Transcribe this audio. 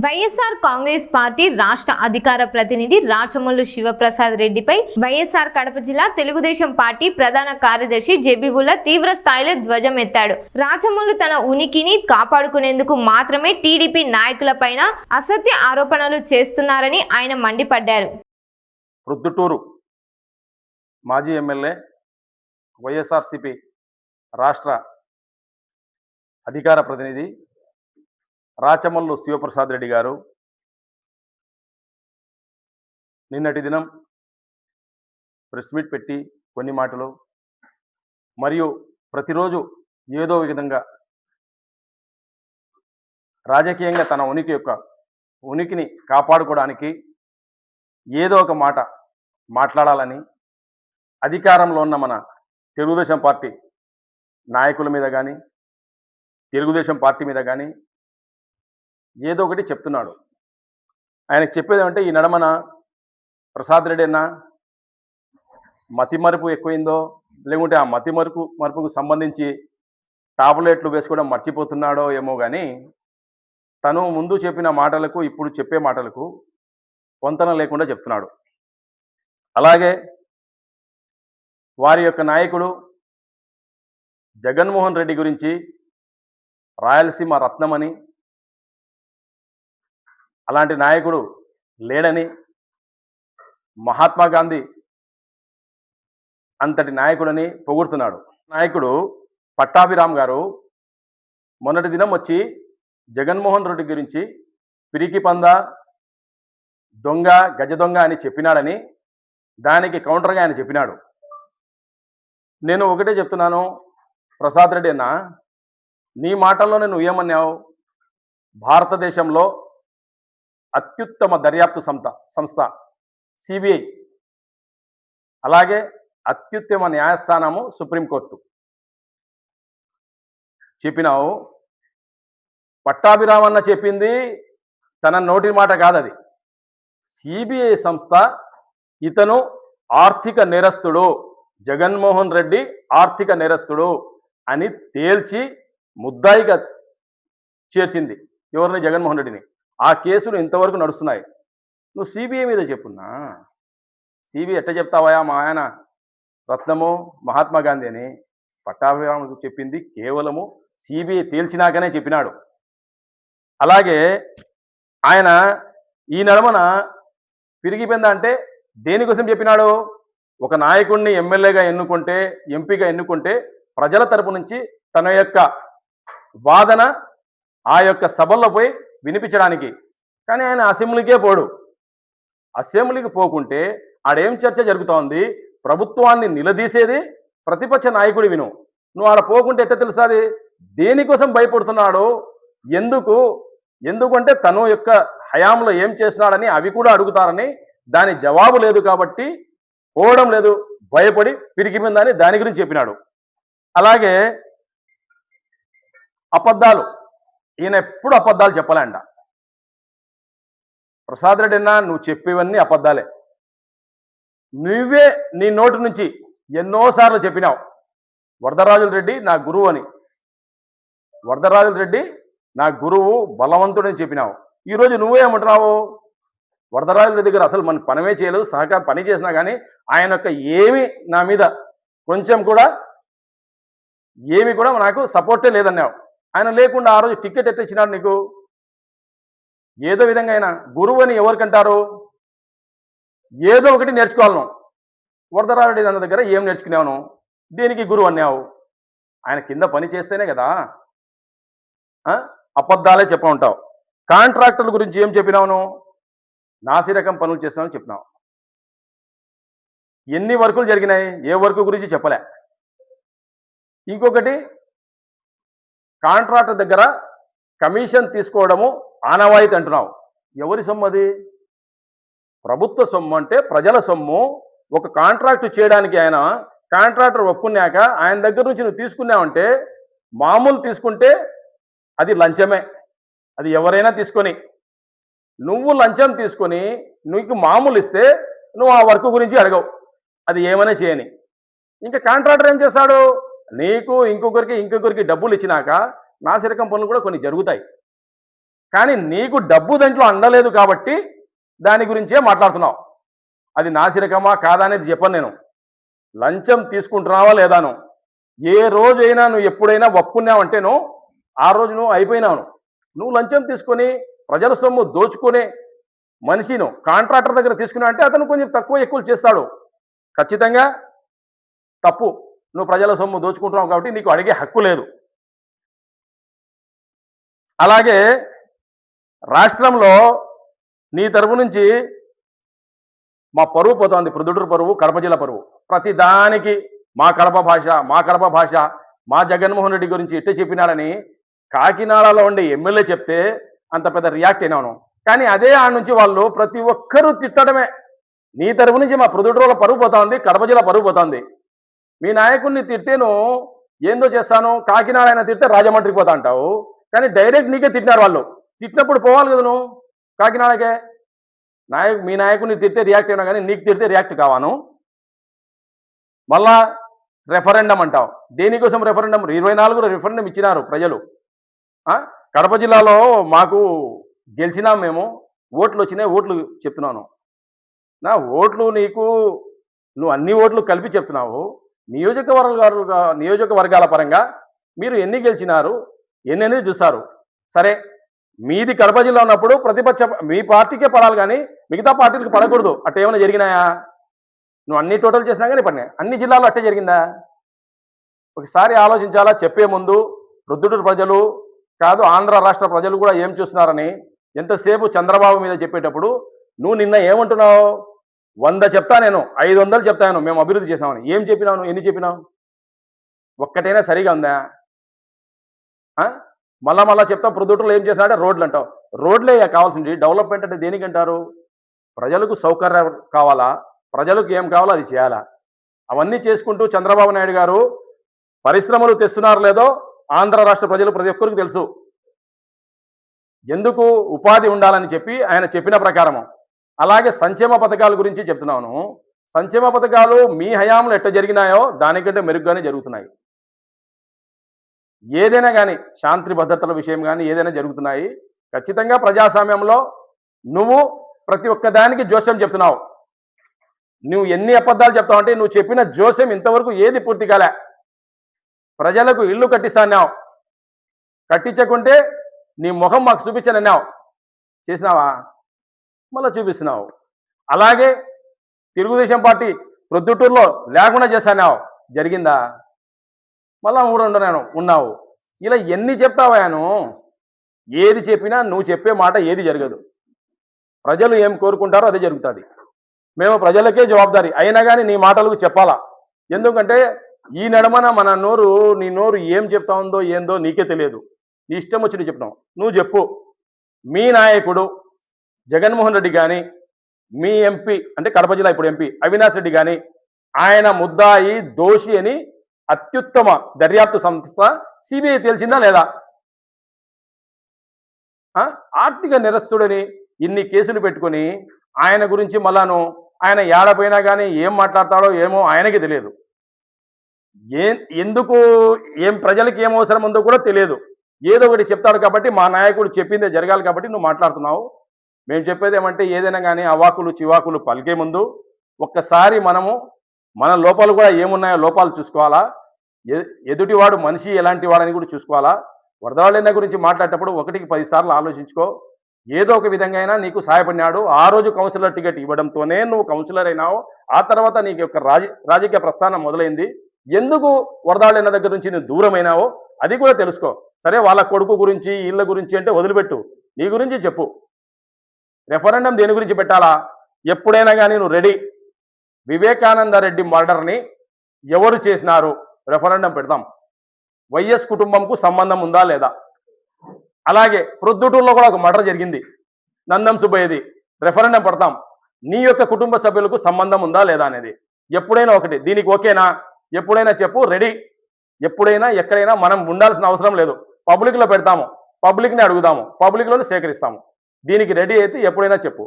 YSR Congress party రాష్ట్ర అధికార ప్రతినిధి రాచమల్లు శివప్రసాద్ రెడ్డిపై వైఎస్ఆర్ కడప జిల్లా తెలుగుదేశం పార్టీ ప్రధాన కార్యదర్శి జెబిబుల్లా తీవ్ర స్థాయిలో ధ్వజమెత్తాడు. రాచమల్లు తన ఉనికిని కాపాడుకునేందుకు మాత్రమే టీడీపీ నాయకులపైన అసత్య ఆరోపణలు చేస్తున్నారని ఆయన మండిపడ్డారు. ప్రొద్దుటూరు మాజీ ఎమ్మెల్యే వైఎస్ఆర్సీపీ రాష్ట్ర అధికార ప్రతినిధి రాచమల్లు శివప్రసాద్ రెడ్డి గారు నిన్నటి దినం ప్రెస్ మీట్ పెట్టి కొన్ని మాటలు మరియు ప్రతిరోజు ఏదో విధంగా రాజకీయంగా తన ఉనికిని కాపాడుకోవడానికి ఏదో ఒక మాట మాట్లాడాలని అధికారంలో ఉన్న మన తెలుగుదేశం పార్టీ నాయకుల మీద కానీ తెలుగుదేశం పార్టీ మీద కానీ ఏదో ఒకటి చెప్తున్నాడు. ఆయనకు చెప్పేది అంటే ఈ నడమన ప్రసాద్ రెడ్డి అన్న మతిమరుపు ఎక్కువైందో లేకుంటే ఆ మరుపుకు సంబంధించి టాబ్లెట్లు వేసుకోవడం మర్చిపోతున్నాడో ఏమో కానీ తను ముందు చెప్పిన మాటలకు ఇప్పుడు చెప్పే మాటలకు పొంతన లేకుండా చెప్తున్నాడు. అలాగే వారి యొక్క నాయకుడు జగన్మోహన్ రెడ్డి గురించి రాయలసీమ రత్నమని, అలాంటి నాయకుడు లేడని, మహాత్మా గాంధీ అంతటి నాయకుడని పొగుడుతున్నాడు. నాయకుడు పట్టాభిరామ్ గారు మొన్నటి దినం వచ్చి జగన్మోహన్ రెడ్డి గురించి పిరికి పంద, దొంగ, గజ దొంగ అని చెప్పినాడని దానికి కౌంటర్గా ఆయన చెప్పినాడు. నేను ఒకటే చెప్తున్నాను, ప్రసాద్ రెడ్డి అన్న నీ మాటల్లోనే నువ్వు ఏమన్నావు? భారతదేశంలో అత్యుత్తమ దర్యాప్తు సంస్థ సిబిఐ, అలాగే అత్యుత్తమ న్యాయస్థానము సుప్రీంకోర్టు చెప్పినావు. పట్టాభిరామన్న చెప్పింది తన నోటి మాట కాదది. సిబిఐ సంస్థ ఇతను ఆర్థిక నేరస్తుడు, జగన్మోహన్ రెడ్డి ఆర్థిక నేరస్తుడు అని తేల్చి ముద్దాయిగా చేర్చింది. ఎవరిని? జగన్మోహన్ రెడ్డిని. ఆ కేసులు ఇంతవరకు నడుస్తున్నాయి. నువ్వు సిబిఐ మీద చెప్పున్నా. సిబిఐ ఎట్ట చెప్తావా? మా ఆయన రత్నము మహాత్మా గాంధీ అని పట్టాభిరాముకు చెప్పింది కేవలము సిబిఐ తేల్చినాకనే చెప్పినాడు. అలాగే ఆయన ఈ నడమన పిరిగిపోయిందా అంటే దేనికోసం చెప్పినాడు? ఒక నాయకుడిని ఎమ్మెల్యేగా ఎన్నుకుంటే, ఎంపీగా ఎన్నుకుంటే ప్రజల తరపు నుంచి తన యొక్క వాదన ఆ యొక్క సభల్లో పోయి వినిపించడానికి. కానీ ఆయన అసెంబ్లీకే పోడు. అసెంబ్లీకి పోకుంటే ఆడేం చర్చ జరుగుతోంది? ప్రభుత్వాన్ని నిలదీసేది ప్రతిపక్ష నాయకుడి విను. నువ్వు ఆడ పోకుంటే ఎట్ట తెలుస్తుంది దేనికోసం భయపడుతున్నాడు? ఎందుకంటే తను యొక్క హయాంలో ఏం చేసినాడని అవి కూడా అడుగుతారని దాని జవాబు లేదు కాబట్టి పోవడం లేదు, భయపడి పిరికిపోయిందని దాని గురించి చెప్పినాడు. అలాగే అబద్ధాలు, ఈయన ఎప్పుడు అబద్ధాలు చెప్పలేంట. ప్రసాద్ రెడ్డి అన్న నువ్వు చెప్పేవన్నీ అబద్ధాలే. నువ్వే నీ నోటి నుంచి ఎన్నోసార్లు చెప్పినావు వరదరాజుల రెడ్డి నా గురువు అని. వరదరాజుల రెడ్డి నా గురువు, బలవంతుడని చెప్పినావు. ఈరోజు నువ్వేమంటున్నావు? వరదరాజుల దగ్గర అసలు మన పనమే చేయలేదు, పని చేసినా కానీ ఆయన యొక్క ఏమి నా మీద కొంచెం కూడా ఏమి కూడా నాకు సపోర్టే లేదన్నావు. ఆయన లేకుండా ఆ రోజు టికెట్ ఎట్టిచ్చినాడు నీకు? ఏదో విధంగా ఆయన గురువు అని ఎవరికంటారు? ఏదో ఒకటి నేర్చుకోవాలను. వరదరాజుడి అన్న దగ్గర ఏం నేర్చుకున్నావు? దేనికి గురువు అన్నావు? ఆయన కింద పని చేస్తేనే కదా. అబద్ధాలే చెప్ప ఉంటావు. కాంట్రాక్టర్ల గురించి ఏం చెప్పినావును? నాసిరకం పనులు చేస్తున్నావు చెప్పినావు. ఎన్ని వర్కులు జరిగినాయి? ఏ వర్క్ గురించి చెప్పలే. ఇంకొకటి, కాంట్రాక్టర్ దగ్గర కమిషన్ తీసుకోవడము ఆనవాయితీ అంటున్నావు. ఎవరి సొమ్ము అది? ప్రభుత్వ సొమ్ము అంటే ప్రజల సొమ్ము. ఒక కాంట్రాక్ట్ చేయడానికి ఆయన కాంట్రాక్టర్ ఒప్పుకున్నాక ఆయన దగ్గర నుంచి నువ్వు తీసుకున్నావంటే, మామూలు తీసుకుంటే అది లంచమే. అది ఎవరైనా తీసుకొని, నువ్వు లంచం తీసుకొని నీకు మామూలు ఇస్తే నువ్వు ఆ వర్క్ గురించి అడగవు, అది ఏమైనా చేయని. ఇంకా కాంట్రాక్టర్ ఏం చేస్తాడు? నీకు ఇంకొకరికి డబ్బులు ఇచ్చినాక నాసిరకం పనులు కూడా కొన్ని జరుగుతాయి. కానీ నీకు డబ్బు దాంట్లో అందలేదు కాబట్టి దాని గురించే మాట్లాడుతున్నావు. అది నాసిరకమా కాదా అనేది చెప్పను నేను. లంచం తీసుకుంటున్నావా లేదాను. ఏ రోజైనా నువ్వు ఎప్పుడైనా ఒప్పుకున్నావంటేను ఆ రోజు నువ్వు అయిపోయినావు. నువ్వు లంచం తీసుకొని ప్రజల సొమ్ము దోచుకునే మనిషిను కాంట్రాక్టర్ దగ్గర తీసుకున్నావు అంటే అతను కొంచెం తక్కువ ఎక్కువ చేస్తాడు. ఖచ్చితంగా తప్పు. నువ్వు ప్రజల సొమ్ము దోచుకుంటున్నావు కాబట్టి నీకు అడిగే హక్కు లేదు. అలాగే రాష్ట్రంలో నీ తరపు నుంచి మా పరువు పోతోంది. ప్రొద్దుటూరు పరువు, కడప జిల్లా పరువు. ప్రతి దానికి మా కడప భాష, మా జగన్మోహన్ రెడ్డి గురించి ఇట్టే చెప్పినాడని కాకినాడలో ఉండే ఎమ్మెల్యే చెప్తే అంత పెద్ద రియాక్ట్ అయినాను. కానీ అదే ఆ నుంచి వాళ్ళు ప్రతి ఒక్కరూ తిట్టడమే. నీ తరపు నుంచి మా ప్రొద్దుటూరులో పరువు పోతోంది, కడప జిల్లా పరువు పోతోంది. మీ నాయకుడిని తిడితేను ఏందో చేస్తాను, కాకినాడ ఆయన తిడితే రాజమండ్రికి పోతా అంటావు. కానీ డైరెక్ట్ నీకే తిట్టినారు వాళ్ళు. తిట్టినప్పుడు పోవాలి కదా నువ్వు కాకినాడకే. మీ నాయకుడిని తిడితే రియాక్ట్ అయినా కానీ నీకు తిడితే రియాక్ట్ కావాను. మళ్ళా రెఫరెండం అంటావు. దేనికోసం రెఫరెండం? 24 రెఫరెండం ఇచ్చినారు ప్రజలు. కడప జిల్లాలో మాకు గెలిచినాం మేము, ఓట్లు వచ్చినాయి, ఓట్లు చెప్తున్నాను. నా ఓట్లు నీకు నువ్వు అన్ని ఓట్లు కలిపి చెప్తున్నావు. నియోజకవర్గాల పరంగా మీరు ఎన్ని గెలిచినారు, ఎన్ని అనేది చూస్తారు. సరే, మీది కడప జిల్లా ఉన్నప్పుడు ప్రతిపక్ష మీ పార్టీకే పడాలి కానీ మిగతా పార్టీలకు పడకూడదు. అట్ట ఏమైనా జరిగినాయా? నువ్వు అన్ని టోటల్ చేసినా కానీ పడినాయి. అన్ని జిల్లాల్లో అట్టే జరిగిందా? ఒకసారి ఆలోచించాలా. చెప్పే ముందు ప్రొద్దుటూరు ప్రజలు కాదు, ఆంధ్ర రాష్ట్ర ప్రజలు కూడా ఏం చూస్తున్నారని ఎంతసేపు చంద్రబాబు మీద చెప్పేటప్పుడు నువ్వు నిన్న ఏమంటున్నావు? 100 చెప్తా, నేను 500 చెప్తాను మేము అభివృద్ధి చేసామని. ఏం చెప్పినావు? ఎన్ని చెప్పినావు? ఒక్కటైనా సరిగా ఉందా? మళ్ళా చెప్తావు. ప్రొద్దుటూరులో ఏం చేస్తానంటే రోడ్లు అంటావు. రోడ్లే కావాల్సింది. డెవలప్మెంట్ అంటే దేనికంటారు? ప్రజలకు సౌకర్యం కావాలా, ప్రజలకు ఏం కావాలో అది చేయాలా. అవన్నీ చేసుకుంటూ చంద్రబాబు నాయుడు గారు పరిశ్రమలు తెస్తున్నారు లేదో ఆంధ్ర రాష్ట్ర ప్రజలు ప్రతి ఒక్కరికి తెలుసు. ఎందుకు ఉపాధి ఉండాలని చెప్పి ఆయన చెప్పిన ప్రకారము. అలాగే సంక్షేమ పథకాల గురించి చెప్తున్నాను. సంక్షేమ పథకాలు మీ హయాంలో ఎట్ట జరిగినాయో దానికంటే మెరుగ్గానే జరుగుతున్నాయి. ఏదైనా కానీ శాంతి భద్రతల విషయం కానీ ఏదైనా జరుగుతున్నాయి. ఖచ్చితంగా ప్రజాస్వామ్యంలో నువ్వు ప్రతి ఒక్క దానికి జోస్యం చెప్తున్నావు. నువ్వు ఎన్ని అబద్ధాలు చెప్తావు అంటే నువ్వు చెప్పిన జోస్యం ఇంతవరకు ఏది పూర్తి కాలే. ప్రజలకు ఇల్లు కట్టిస్తాన్నావు, కట్టించకుంటే నీ ముఖం మాకు చూపించనన్నావు. చేసినావా? మళ్ళీ చూపిస్తున్నావు. అలాగే తెలుగుదేశం పార్టీ ప్రొద్దుటూరులో లేకుండా చేశానావు. జరిగిందా? మళ్ళా 3 ఉన్నావు. ఇలా ఎన్ని చెప్తావాను? ఏది చెప్పినా నువ్వు చెప్పే మాట ఏది జరగదు. ప్రజలు ఏం కోరుకుంటారో అదే జరుగుతుంది. మేము ప్రజలకే జవాబుదారీ అయినా కానీ నీ మాటలకు చెప్పాలా. ఎందుకంటే ఈ నడమన మన నోరు, నీ నోరు ఏం చెప్తా ఉందో ఏందో నీకే తెలియదు. నీ ఇష్టం వచ్చి చెప్తావు. నువ్వు చెప్పు. మీ నాయకుడు జగన్మోహన్ రెడ్డి కానీ, మీ ఎంపీ అంటే కడప జిల్లా ఇప్పుడు ఎంపీ అవినాష్ రెడ్డి కానీ, ఆయన ముద్దాయి దోషి అని అత్యుత్తమ దర్యాప్తు సంస్థ సిబిఐ తేల్చిందా లేదా? ఆర్థిక నేరస్తుడని ఇన్ని కేసులు పెట్టుకొని ఆయన గురించి మళ్ళాను ఆయన ఏడపోయినా కానీ ఏం మాట్లాడతాడో ఏమో ఆయనకి తెలియదు. ఎందుకు ఏం ప్రజలకు ఏం అవసరం ఉందో కూడా తెలియదు. ఏదో ఒకటి చెప్తాడు కాబట్టి మా నాయకుడు చెప్పిందే జరగాలి కాబట్టి నువ్వు మాట్లాడుతున్నావు. మేము చెప్పేది ఏమంటే ఏదైనా కానీ అవాకులు చివాకులు పలికే ముందు ఒక్కసారి మనము మన లోపాలు కూడా ఏమున్నాయో లోపాలు చూసుకోవాలా. ఎదుటివాడు మనిషి ఎలాంటి వాడని కూడా చూసుకోవాలా. వరదవాళ్ళ గురించి మాట్లాడేటప్పుడు 1కి 10 సార్లు ఆలోచించుకో. ఏదో ఒక విధంగా అయినా నీకు సహాయపడినాడు. ఆ రోజు కౌన్సిలర్ టికెట్ ఇవ్వడంతోనే నువ్వు కౌన్సిలర్ అయినావు. ఆ తర్వాత నీకు యొక్క రాజకీయ ప్రస్థానం మొదలైంది. ఎందుకు వరదవాళ్ళ దగ్గర నుంచి నువ్వు దూరమైనావో అది కూడా తెలుసుకో. సరే, వాళ్ళ కొడుకు గురించి ఇళ్ళ గురించి అంటే వదిలిపెట్టు. నీ గురించి చెప్పు. రెఫరెండం దేని గురించి పెట్టాలా? ఎప్పుడైనా కానీ నువ్వు రెడీ. వివేకానంద రెడ్డి మర్డర్ని ఎవరు చేసినారు? రెఫరెండం పెడతాం. వైఎస్ కుటుంబంకు సంబంధం ఉందా లేదా? అలాగే ప్రొద్దుటూరులో కూడా ఒక మర్డర్ జరిగింది, నందం సుబ్బయ్యది. రెఫరెండం పెడతాం. నీ యొక్క కుటుంబ సభ్యులకు సంబంధం ఉందా లేదా అనేది. ఎప్పుడైనా ఒకటి. దీనికి ఓకేనా? ఎప్పుడైనా చెప్పు. రెడీ. ఎప్పుడైనా ఎక్కడైనా మనం ఉండాల్సిన అవసరం లేదు. పబ్లిక్లో పెడతాము, పబ్లిక్ని అడుగుదాము, పబ్లిక్లోనే సేకరిస్తాము. దీనికి రెడీ అయితే ఎప్పుడైనా చెప్పు.